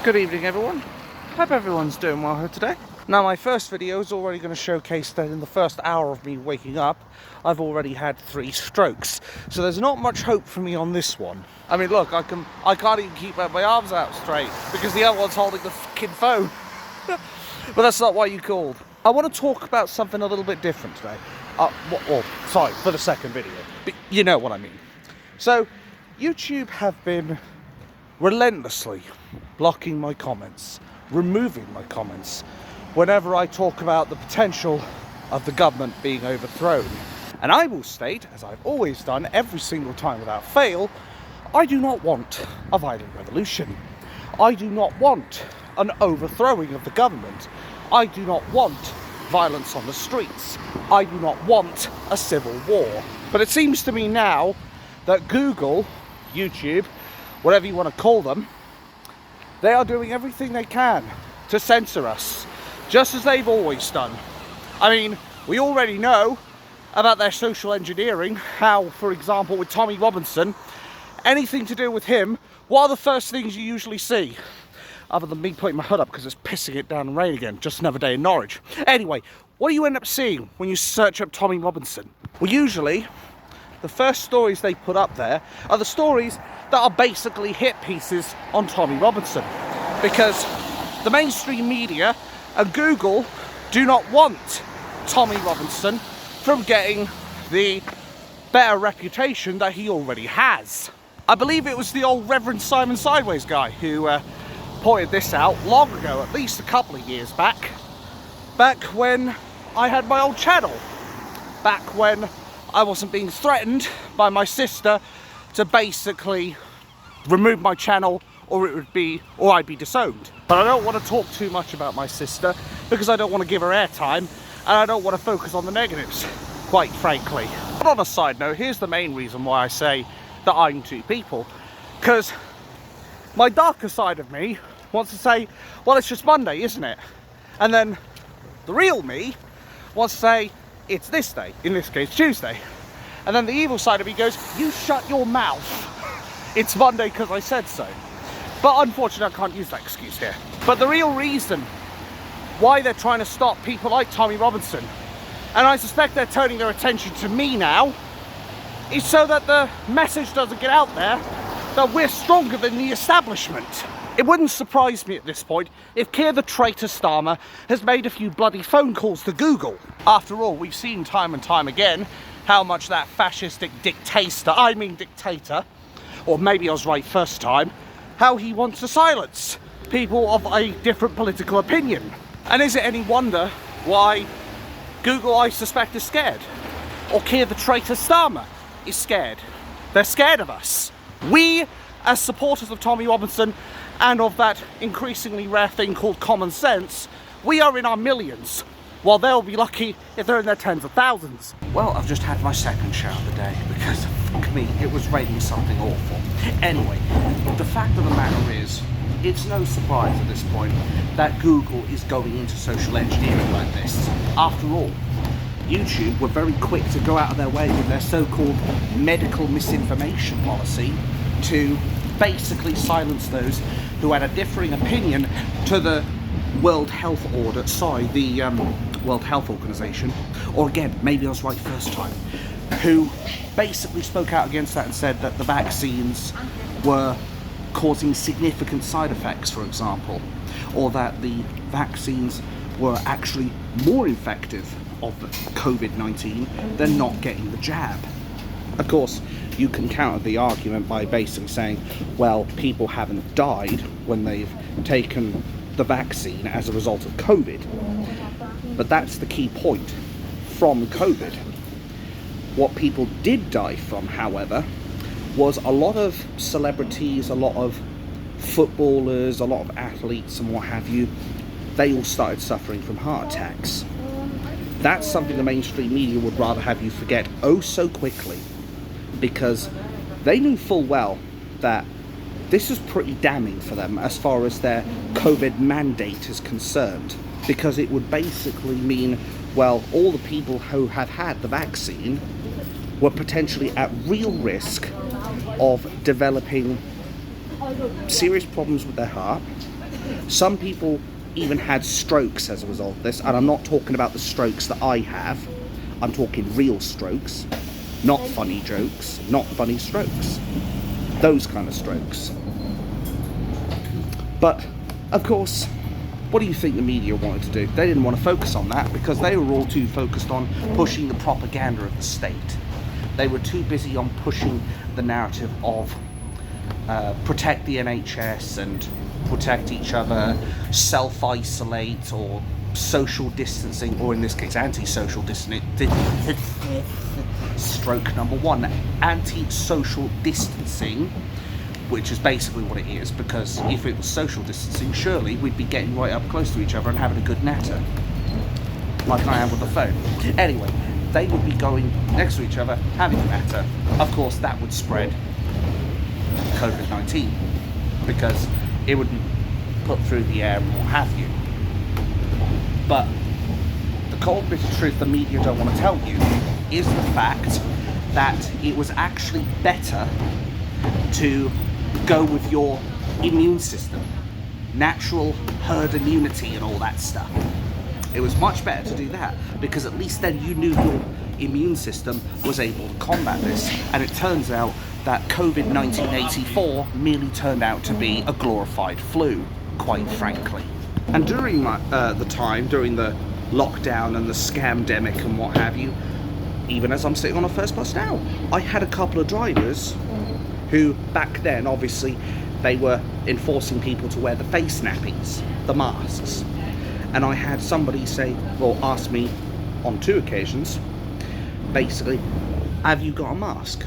Good evening, everyone. Hope everyone's doing well here today. Now, my first video is already going to showcase that in the first hour of me waking up, I've already had 3 strokes. So there's not much hope for me on this one. I mean, look, I can't even keep my arms out straight because the other one's holding the fucking phone. But that's not why you called. I want to talk about something a little bit different today. Sorry, for the second video. But you know what I mean. So, YouTube have been relentlessly blocking my comments, removing my comments, whenever I talk about the potential of the government being overthrown. And I will state, as I've always done every single time without fail, I do not want a violent revolution. I do not want an overthrowing of the government. I do not want violence on the streets. I do not want a civil war. But it seems to me now that Google, YouTube, whatever you want to call them, they are doing everything they can to censor us, just as they've always done. I mean, we already know about their social engineering, how, for example, with Tommy Robinson, anything to do with him, what are the first things you usually see? Other than me putting my hood up because it's pissing it down and rain again, just another day in Norwich. Anyway, what do you end up seeing when you search up Tommy Robinson? Well, usually, the first stories they put up there are the stories that are basically hit pieces on Tommy Robinson, because the mainstream media and Google do not want Tommy Robinson from getting the better reputation that he already has. I believe it was the old Reverend Simon Sideways guy who pointed this out long ago, at least a couple of years back when I had my old channel, back when I wasn't being threatened by my sister to basically remove my channel or I'd be disowned. But I don't want to talk too much about my sister because I don't want to give her airtime and I don't want to focus on the negatives, quite frankly. But on a side note, here's the main reason why I say that I'm two people. Because my darker side of me wants to say, well, it's just Monday, isn't it? And then the real me wants to say, it's this day, in this case Tuesday. And then the evil side of me goes, you shut your mouth. It's Monday because I said so. But unfortunately I can't use that excuse here. But the real reason why they're trying to stop people like Tommy Robinson, and I suspect they're turning their attention to me now, is so that the message doesn't get out there that we're stronger than the establishment. It wouldn't surprise me at this point if Keir the traitor Starmer has made a few bloody phone calls to Google. After all, we've seen time and time again how much that fascistic dictator, or maybe I was right first time, how he wants to silence people of a different political opinion. And is it any wonder why Google, I suspect, is scared? Or Keir the traitor Starmer is scared? They're scared of us. We, as supporters of Tommy Robinson and of that increasingly rare thing called common sense, we are in our millions, while they'll be lucky if they're in their tens of thousands. Well, I've just had my second shower of the day because, fuck me, it was raining something awful. Anyway, the fact of the matter is, it's no surprise at this point that Google is going into social engineering like this. After all, YouTube were very quick to go out of their way with their so-called medical misinformation policy to basically silence those who had a differing opinion to the World Health Organization, or again, maybe I was right first time, who basically spoke out against that and said that the vaccines were causing significant side effects, for example, or that the vaccines were actually more effective of COVID-19 than not getting the jab. Of course, you can counter the argument by basically saying, well, people haven't died when they've taken the vaccine as a result of COVID. But that's the key point from COVID. What people did die from, however, was a lot of celebrities, a lot of footballers, a lot of athletes and what have you. They all started suffering from heart attacks. That's something the mainstream media would rather have you forget oh so quickly, because they knew full well that this is pretty damning for them as far as their COVID mandate is concerned, because it would basically mean, well, all the people who have had the vaccine were potentially at real risk of developing serious problems with their heart, Some people even had strokes as a result of this, and I'm not talking about the strokes that I have. I'm talking real strokes, not funny jokes, not funny strokes. Those kind of strokes. But, of course, what do you think the media wanted to do? They didn't want to focus on that because they were all too focused on pushing the propaganda of the state. They were too busy on pushing the narrative of protect the NHS and protect each other, self-isolate, or social distancing, or in this case anti-social distancing. Stroke number one, anti-social distancing, which is basically what it is, because if it was social distancing, surely we'd be getting right up close to each other and having a good natter, like I am with the phone. Anyway, they would be going next to each other, having a natter. Of course, that would spread COVID-19, because it would be put through the air and what have you. But the cold bitter truth the media don't want to tell you is the fact that it was actually better to go with your immune system, natural herd immunity and all that stuff. It was much better to do that, because at least then you knew your immune system was able to combat this. And it turns out that COVID-1984 merely turned out to be a glorified flu, quite frankly. And during during the lockdown and the scamdemic and what have you, even as I'm sitting on a first bus now, I had a couple of drivers who, back then, obviously, they were enforcing people to wear the face nappies, the masks. And I had somebody say, well, ask me on 2 occasions, basically, have you got a mask?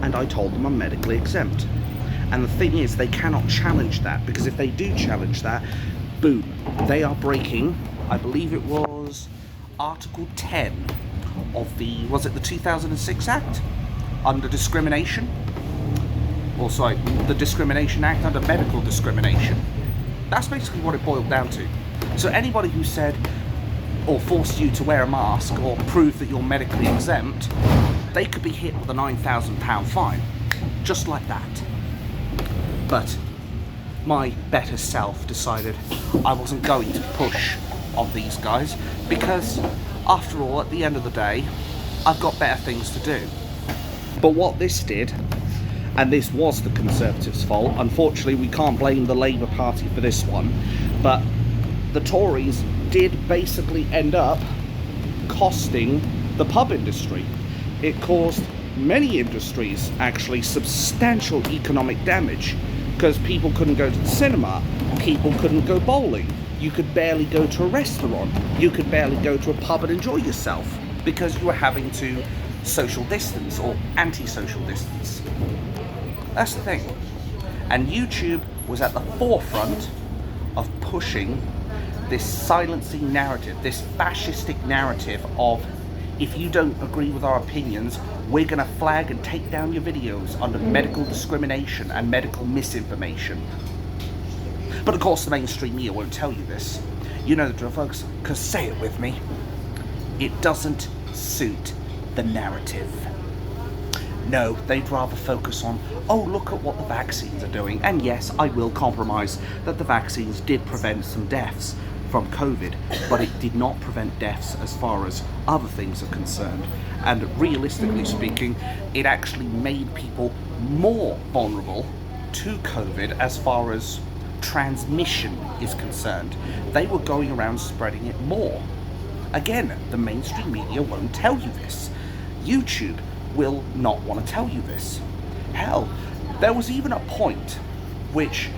And I told them I'm medically exempt. And the thing is, they cannot challenge that, because if they do challenge that, boom, they are breaking, I believe it was Article 10 of the, was it the 2006 Act? Under discrimination? Or sorry, the Discrimination Act under medical discrimination. That's basically what it boiled down to. So anybody who said, or forced you to wear a mask, or prove that you're medically exempt, they could be hit with a £9,000 fine. Just like that. But my better self decided I wasn't going to push on these guys, because after all, at the end of the day, I've got better things to do. But what this did, and this was the Conservatives' fault, unfortunately we can't blame the Labour Party for this one, but the Tories did basically end up costing the pub industry. It caused many industries actually substantial economic damage, because people couldn't go to the cinema, people couldn't go bowling, you could barely go to a restaurant, you could barely go to a pub and enjoy yourself, because you were having to social distance or anti-social distance. That's the thing. And YouTube was at the forefront of pushing this silencing narrative, this fascistic narrative of, if you don't agree with our opinions, we're going to flag and take down your videos under medical discrimination and medical misinformation. But of course the mainstream media won't tell you this. You know the drill, folks, because say it with me, it doesn't suit the narrative. No, they'd rather focus on, oh, look at what the vaccines are doing. And yes, I will compromise that the vaccines did prevent some deaths from COVID, but it did not prevent deaths as far as other things are concerned. And realistically speaking, it actually made people more vulnerable to COVID as far as transmission is concerned. They were going around spreading it more. Again, the mainstream media won't tell you this. YouTube will not want to tell you this. Hell, there was even a point which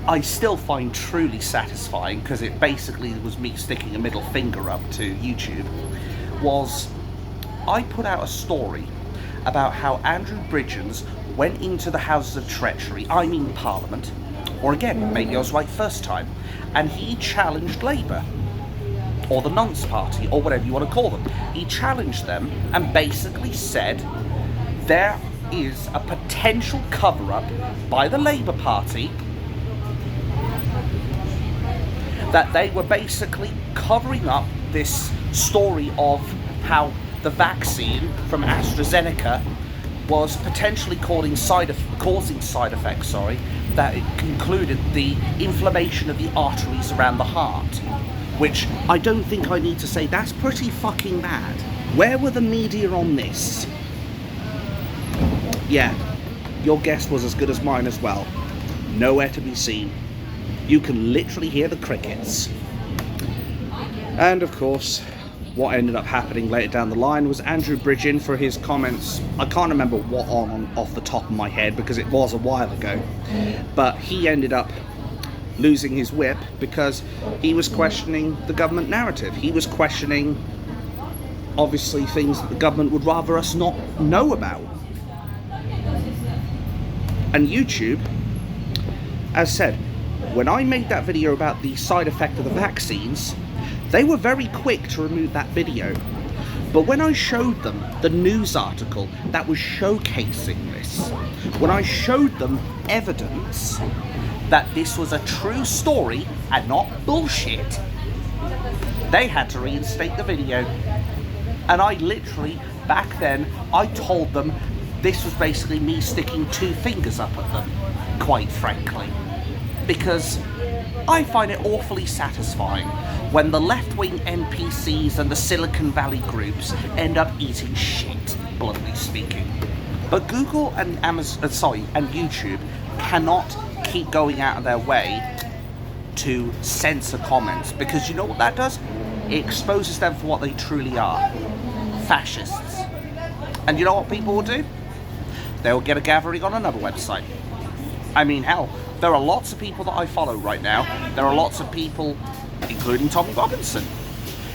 I still find truly satisfying, because it basically was me sticking a middle finger up to YouTube, was I put out a story about how Andrew Bridgens went into the Houses of Treachery, I mean Parliament, or again, maybe I was right first time, and he challenged Labour, or the Nonce Party, or whatever you want to call them. He challenged them and basically said there is a potential cover-up by the Labour Party, that they were basically covering up this story of how the vaccine from AstraZeneca was potentially causing side effects that it included the inflammation of the arteries around the heart, which I don't think I need to say, that's pretty fucking bad. Where were the media on this? Yeah, your guess was as good as mine as well. Nowhere to be seen. You can literally hear the crickets. And of course, what ended up happening later down the line was Andrew Bridgen, for his comments. I can't remember what off the top of my head because it was a while ago, but he ended up losing his whip because he was questioning the government narrative. He was questioning, obviously, things that the government would rather us not know about. And YouTube, as said, when I made that video about the side effect of the vaccines, they were very quick to remove that video. But when I showed them the news article that was showcasing this, when I showed them evidence that this was a true story and not bullshit, they had to reinstate the video. And I literally, back then, I told them this was basically me sticking two fingers up at them, quite frankly. Because I find it awfully satisfying when the left-wing NPCs and the Silicon Valley groups end up eating shit, bluntly speaking. But Google and and YouTube cannot keep going out of their way to censor comments, because you know what that does? It exposes them for what they truly are. Fascists. And you know what people will do? They'll get a gathering on another website. I mean, hell, there are lots of people that I follow right now. There are lots of people, including Tommy Robinson,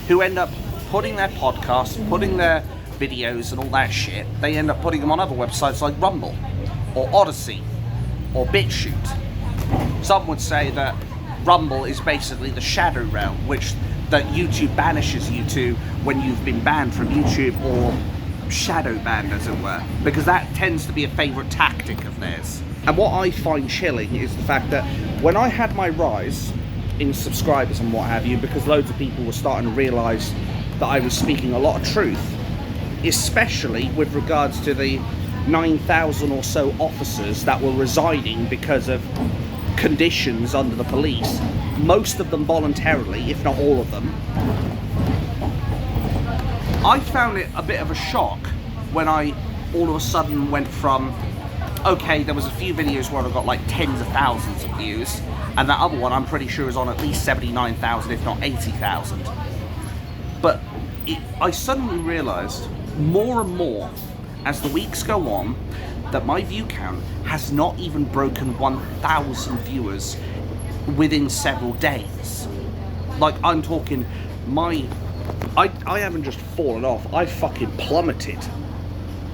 who end up putting their podcasts, putting their videos and all that shit, they end up putting them on other websites like Rumble, or Odyssey, or BitChute. Some would say that Rumble is basically the shadow realm, which that YouTube banishes you to when you've been banned from YouTube, or shadow banned, as it were, because that tends to be a favourite tactic of theirs. And what I find chilling is the fact that when I had my rise in subscribers and what have you, because loads of people were starting to realise that I was speaking a lot of truth, especially with regards to the 9,000 or so officers that were resigning because of conditions under the police, most of them voluntarily, if not all of them. I found it a bit of a shock when I all of a sudden went from, okay, there was a few videos where I got like tens of thousands of views, and that other one I'm pretty sure is on at least 79,000, if not 80,000. But I suddenly realised more and more as the weeks go on that my view count has not even broken 1,000 viewers within several days. Like, I'm talking, I haven't just fallen off, I fucking plummeted.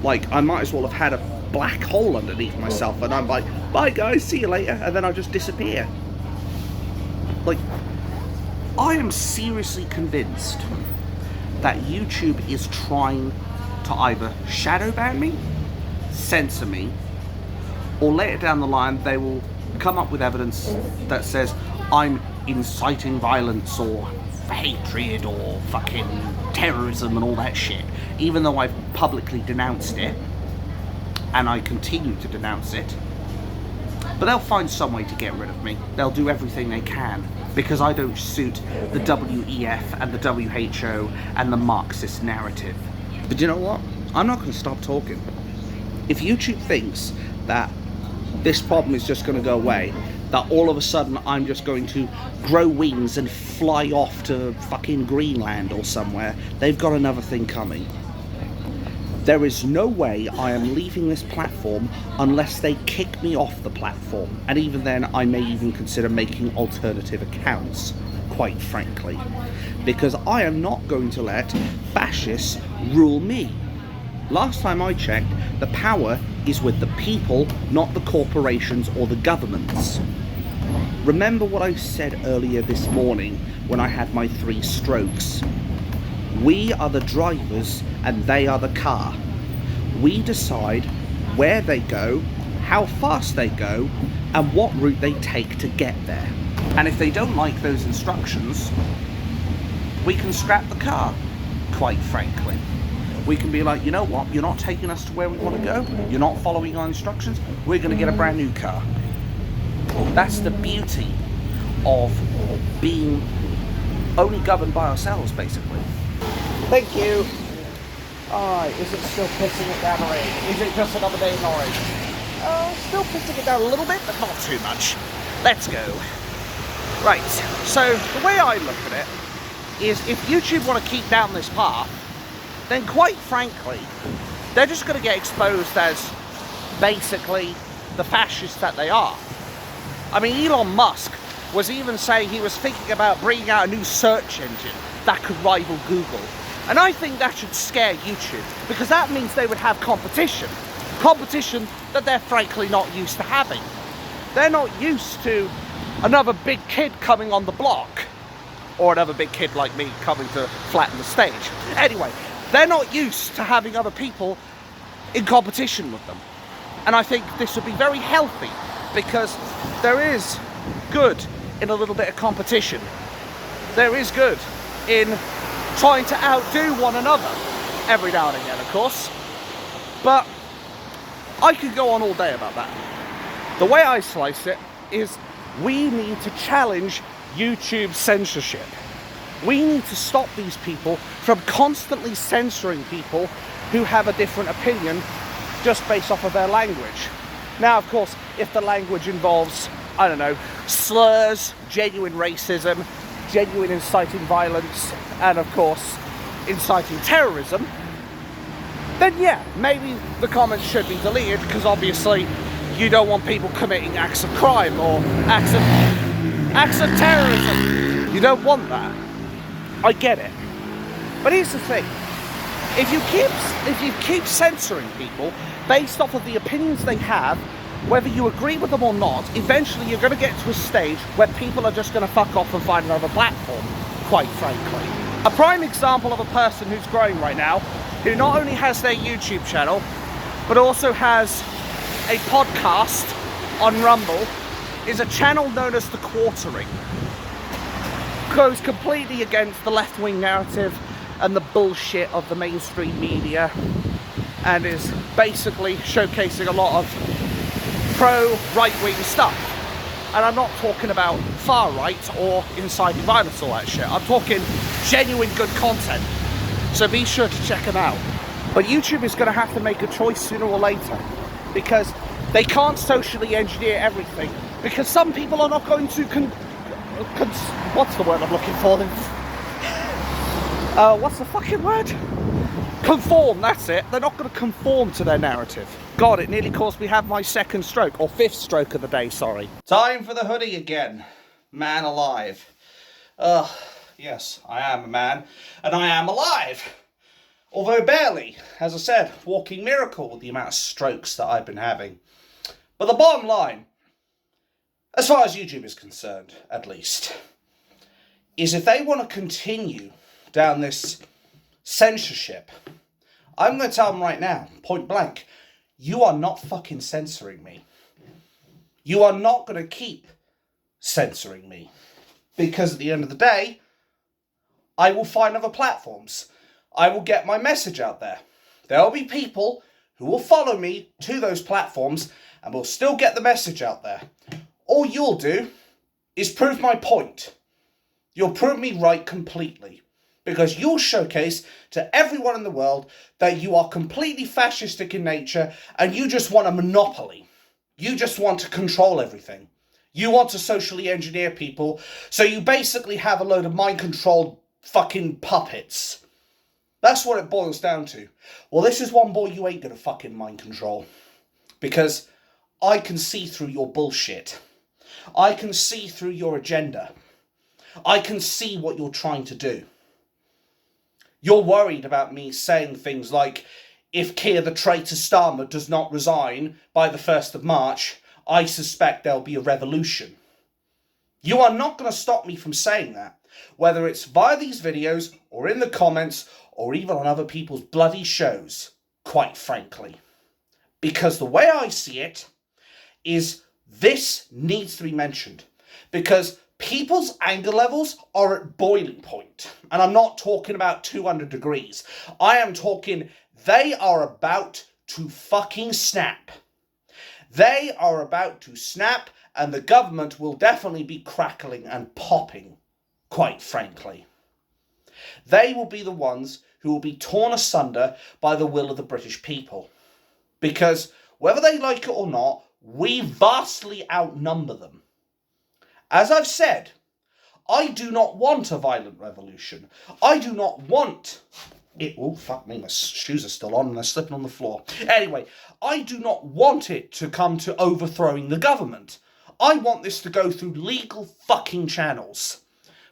Like, I might as well have had a black hole underneath myself, and I'm like, bye guys, see you later, and then I just disappear. Like, I am seriously convinced that YouTube is trying to either shadow ban me, censor me, or later down the line they will come up with evidence that says I'm inciting violence or hatred or fucking terrorism and all that shit, even though I've publicly denounced it, and I continue to denounce it. But they'll find some way to get rid of me. They'll do everything they can, because I don't suit the WEF and the WHO and the Marxist narrative. But you know what? I'm not going to stop talking. If YouTube thinks that this problem is just going to go away, that all of a sudden I'm just going to grow wings and fly off to fucking Greenland or somewhere, they've got another thing coming. There is no way I am leaving this platform unless they kick me off the platform. And even then, I may even consider making alternative accounts, quite frankly. Because I am not going to let fascists rule me. Last time I checked, the power is with the people, not the corporations or the governments. Remember what I said earlier this morning when I had my 3 strokes. We are the drivers and they are the car. We decide where they go, how fast they go, and what route they take to get there. And if they don't like those instructions, we can scrap the car, quite frankly. We can be like, you know what, you're not taking us to where we want to go, you're not following our instructions, we're going to get a brand new car. That's the beauty of being only governed by ourselves, basically. Thank you. Alright, is it still pissing it down or is it just another day in orange? Still pissing it down a little bit, but not too much. Let's go. Right, so the way I look at it is if YouTube want to keep down this path, then quite frankly, they're just going to get exposed as basically the fascists that they are. I mean, Elon Musk was even saying he was thinking about bringing out a new search engine that could rival Google. And I think that should scare YouTube, because that means they would have competition. Competition that they're frankly not used to having. They're not used to another big kid coming on the block, or another big kid like me coming to flatten the stage. Anyway, they're not used to having other people in competition with them. And I think this would be very healthy, because there is good in a little bit of competition. There is good in trying to outdo one another, every now and again, of course. But I could go on all day about that. The way I slice it is we need to challenge YouTube censorship. We need to stop these people from constantly censoring people who have a different opinion just based off of their language. Now, of course, if the language involves, I don't know, slurs, genuine racism, genuine inciting violence, and of course, inciting terrorism, then yeah, maybe the comments should be deleted, because obviously you don't want people committing acts of crime or acts of terrorism. You don't want that. I get it. But here's the thing. If you keep censoring people based off of the opinions they have, whether you agree with them or not, eventually you're going to get to a stage where people are just going to fuck off and find another platform, quite frankly. A prime example of a person who's growing right now, who not only has their YouTube channel, but also has a podcast on Rumble, is a channel known as The Quartering. Goes completely against the left-wing narrative and the bullshit of the mainstream media, and is basically showcasing a lot of pro-right-wing stuff. And I'm not talking about far-right or inciting violence or that shit. I'm talking genuine good content. So be sure to check them out. But YouTube is going to have to make a choice sooner or later, because they can't socially engineer everything, because some people are not going to what's the word I'm looking for? What's the fucking word? Conform, that's it. They're not going to conform to their narrative. God, it nearly caused me to have my second stroke, or fifth stroke of the day, sorry. Time for the hoodie again. Man alive. Yes, I am a man, and I am alive. Although barely, as I said, walking miracle with the amount of strokes that I've been having. But the bottom line, as far as YouTube is concerned, at least, is if they want to continue down this censorship, I'm going to tell them right now, point blank, you are not fucking censoring me. You are not going to keep censoring me. Because at the end of the day, I will find other platforms. I will get my message out there. There will be people who will follow me to those platforms and will still get the message out there. All you'll do is prove my point. You'll prove me right completely. Because you'll showcase to everyone in the world that you are completely fascistic in nature and you just want a monopoly. You just want to control everything. You want to socially engineer people, so you basically have a load of mind-controlled fucking puppets. That's what it boils down to. Well, this is one boy you ain't gonna fucking mind control. Because I can see through your bullshit. I can see through your agenda. I can see what you're trying to do. You're worried about me saying things like, if Keir the traitor Starmer does not resign by the 1st of March, I suspect there'll be a revolution. You are not going to stop me from saying that, whether it's via these videos or in the comments or even on other people's bloody shows, quite frankly. Because the way I see it is this needs to be mentioned, because people's anger levels are at boiling point. And I'm not talking about 200 degrees. I am talking they are about to fucking snap. They are about to snap and the government will definitely be crackling and popping, quite frankly. They will be the ones who will be torn asunder by the will of the British people. Because whether they like it or not, we vastly outnumber them. As I've said, I do not want a violent revolution. I do not want it. Oh, fuck me, my shoes are still on and they're slipping on the floor. Anyway, I do not want it to come to overthrowing the government. I want this to go through legal fucking channels.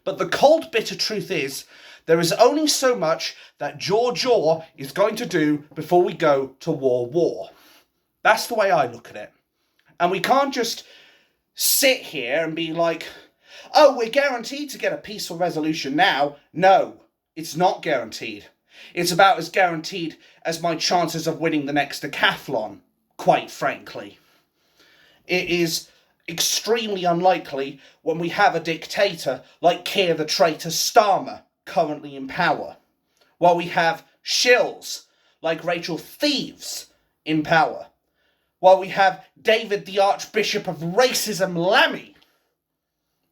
But the cold, bitter truth is, there is only so much that Jaw is going to do before we go to war. That's the way I look at it. And we can't just sit here and be like, oh, we're guaranteed to get a peaceful resolution now. No, it's not guaranteed. It's about as guaranteed as my chances of winning the next decathlon, quite frankly. It is extremely unlikely when we have a dictator like Keir the Traitor Starmer currently in power, while we have shills like Rachel Thieves in power, while we have David the Archbishop of Racism Lammy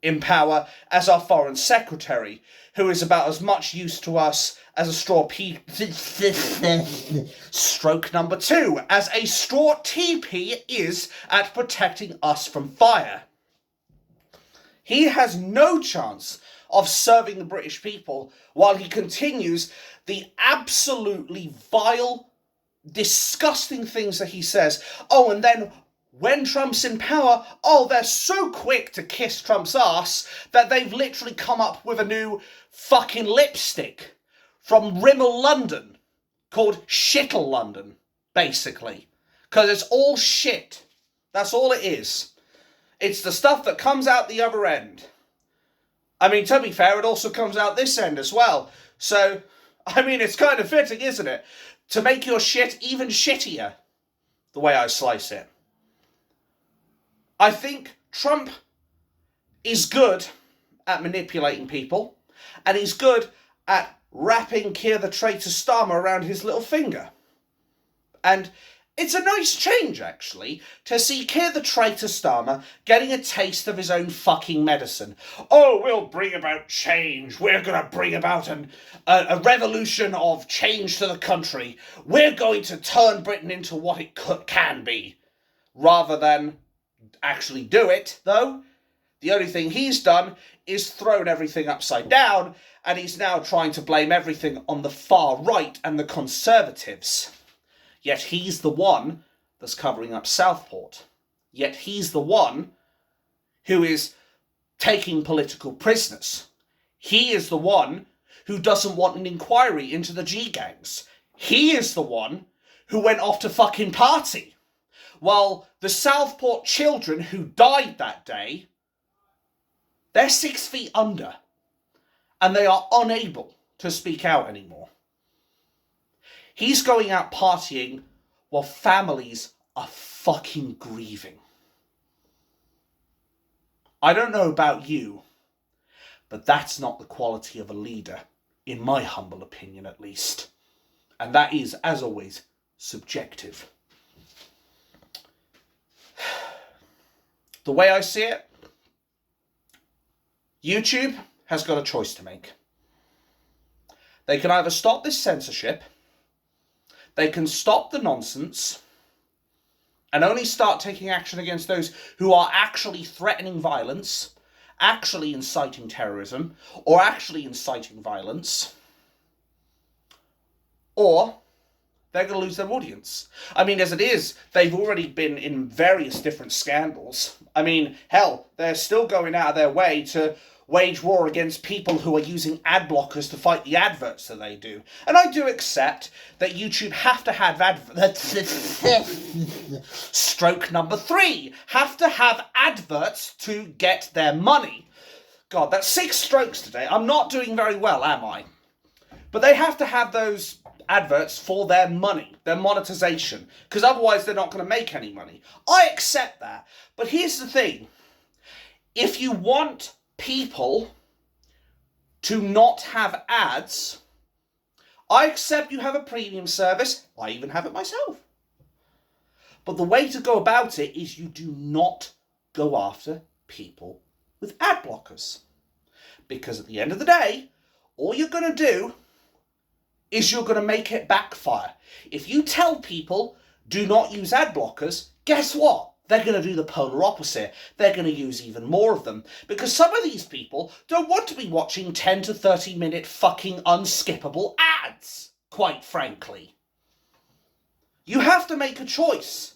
in power as our Foreign Secretary, who is about as much use to us as a stroke number 2, as a straw TP is at protecting us from fire. He has no chance of serving the British people while he continues the absolutely vile, disgusting things that he says. Oh, and then when Trump's in power, oh, they're so quick to kiss Trump's ass that they've literally come up with a new fucking lipstick from Rimmel London called Shittle London, basically. Because it's all shit. That's all it is. It's the stuff that comes out the other end. I mean, to be fair, it also comes out this end as well. So, I mean, it's kind of fitting, isn't it? To make your shit even shittier, the way I slice it. I think Trump is good at manipulating people, and he's good at wrapping Keir the Traitor Starmer around his little finger. And it's a nice change, actually, to see Keir the Traitor Starmer getting a taste of his own fucking medicine. Oh, we'll bring about change. We're going to bring about a revolution of change to the country. We're going to turn Britain into what it can be. Rather than actually do it, though, the only thing he's done is thrown everything upside down, and he's now trying to blame everything on the far right and the Conservatives. Yet he's the one that's covering up Southport. Yet he's the one who is taking political prisoners. He is the one who doesn't want an inquiry into the G-gangs. He is the one who went off to fucking party. While the Southport children who died that day, they're 6 feet under. And they are unable to speak out anymore. He's going out partying while families are fucking grieving. I don't know about you, but that's not the quality of a leader, in my humble opinion at least. And that is, as always, subjective. The way I see it, YouTube has got a choice to make. They can either stop this censorship, they can stop the nonsense, and only start taking action against those who are actually threatening violence, actually inciting terrorism, or actually inciting violence, or they're going to lose their audience. I mean, as it is, they've already been in various different scandals. I mean, hell, they're still going out of their way to wage war against people who are using ad blockers to fight the adverts that they do. And I do accept that YouTube have to have stroke number 3, have to have adverts to get their money. God, that's 6 strokes today. I'm not doing very well, am I? But they have to have those adverts for their money, their monetization, because otherwise they're not going to make any money. I accept that. But here's the thing. If you want people to not have ads, I accept you have a premium service. I even have it myself. But the way to go about it is you do not go after people with ad blockers. Because at the end of the day, all you're going to do is you're going to make it backfire. If you tell people, do not use ad blockers, guess what? They're going to do the polar opposite. They're going to use even more of them. Because some of these people don't want to be watching 10 to 30 minute fucking unskippable ads, quite frankly. You have to make a choice.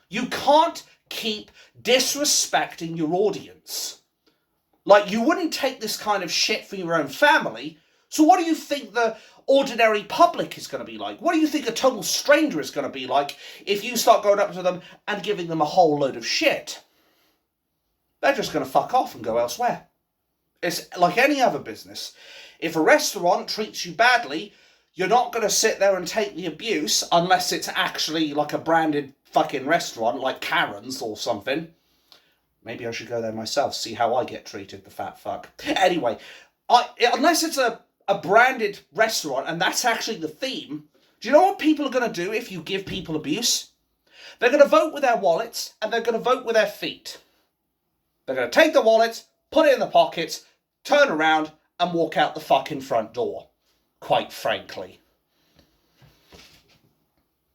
You can't keep disrespecting your audience. Like, you wouldn't take this kind of shit for your own family, so what do you think the ordinary public is going to be like? What do you think a total stranger is going to be like if you start going up to them and giving them a whole load of shit? They're just going to fuck off and go elsewhere. It's like any other business. If a restaurant treats you badly, you're not going to sit there and take the abuse unless it's actually like a branded fucking restaurant like Karen's or something. Maybe I should go there myself, see how I get treated, the fat fuck. Anyway, unless it's a branded restaurant and that's actually the theme, do you know what people are going to do if you give people abuse? They're going to vote with their wallets and they're going to vote with their feet. They're going to take the wallets, put it in the pockets, turn around and walk out the fucking front door, quite frankly.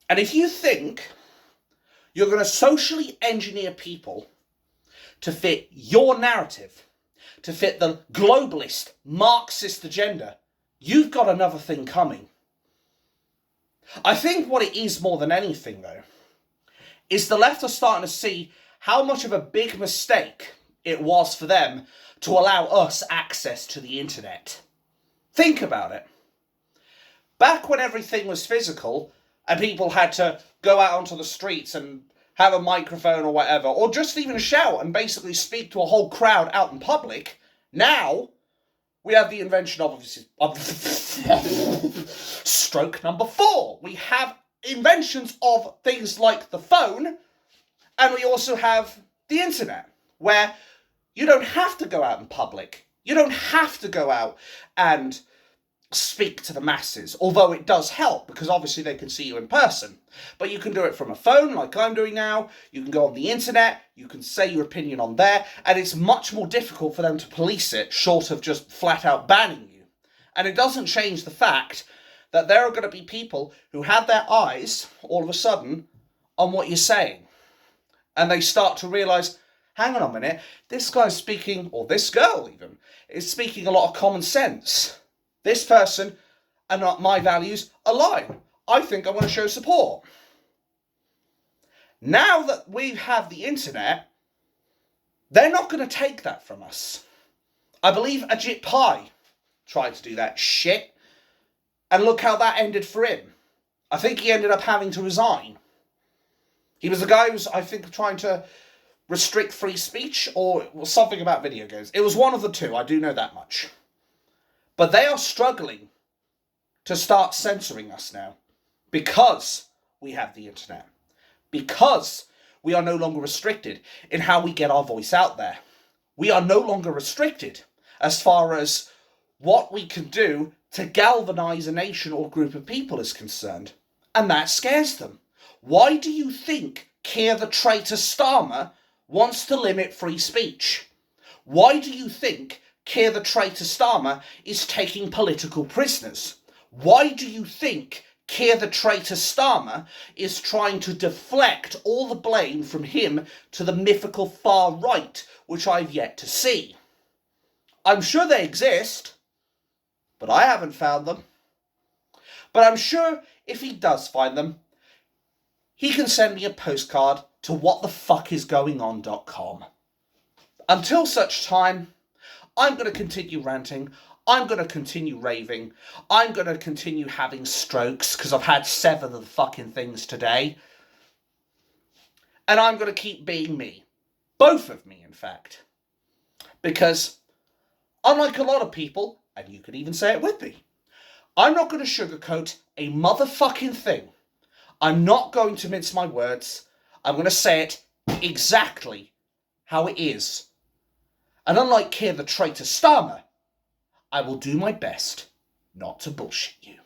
And if you think you're going to socially engineer people to fit your narrative, to fit the globalist, Marxist agenda, you've got another thing coming. I think what it is more than anything, though, is the left are starting to see how much of a big mistake it was for them to allow us access to the internet. Think about it. Back when everything was physical and people had to go out onto the streets and have a microphone or whatever, or just even shout and basically speak to a whole crowd out in public, now we have the invention of stroke number 4. We have inventions of things like the phone, and we also have the internet, where you don't have to go out in public. You don't have to go out and speak to the masses, although it does help because obviously they can see you in person. But you can do it from a phone like I'm doing now, you can go on the internet, you can say your opinion on there, and it's much more difficult for them to police it short of just flat out banning you. And it doesn't change the fact that there are going to be people who have their eyes all of a sudden on what you're saying. And they start to realise, hang on a minute, this guy's speaking, or this girl even, is speaking a lot of common sense. This person and my values align. I think I want to show support. Now that we have the internet, they're not going to take that from us. I believe Ajit Pai tried to do that shit, and look how that ended for him. I think he ended up having to resign. He was the guy who was, I think, trying to restrict free speech, or it was something about video games. It was one of the two, I do know that much. But they are struggling to start censoring us now because we have the internet. Because we are no longer restricted in how we get our voice out there. We are no longer restricted as far as what we can do to galvanise a nation or group of people is concerned. And that scares them. Why do you think Keir the traitor Starmer wants to limit free speech? Why do you think Keir the traitor Starmer is taking political prisoners? Why do you think Keir the traitor Starmer is trying to deflect all the blame from him to the mythical far right, which I've yet to see? I'm sure they exist, but I haven't found them. But I'm sure if he does find them, he can send me a postcard to whatthefuckisgoingon.com. Until such time, I'm going to continue ranting, I'm going to continue raving, I'm going to continue having strokes, because I've had 7 of the fucking things today, and I'm going to keep being me. Both of me, in fact. Because, unlike a lot of people, and you could even say it with me, I'm not going to sugarcoat a motherfucking thing. I'm not going to mince my words. I'm going to say it exactly how it is. And unlike Keir the traitor Starmer, I will do my best not to bullshit you.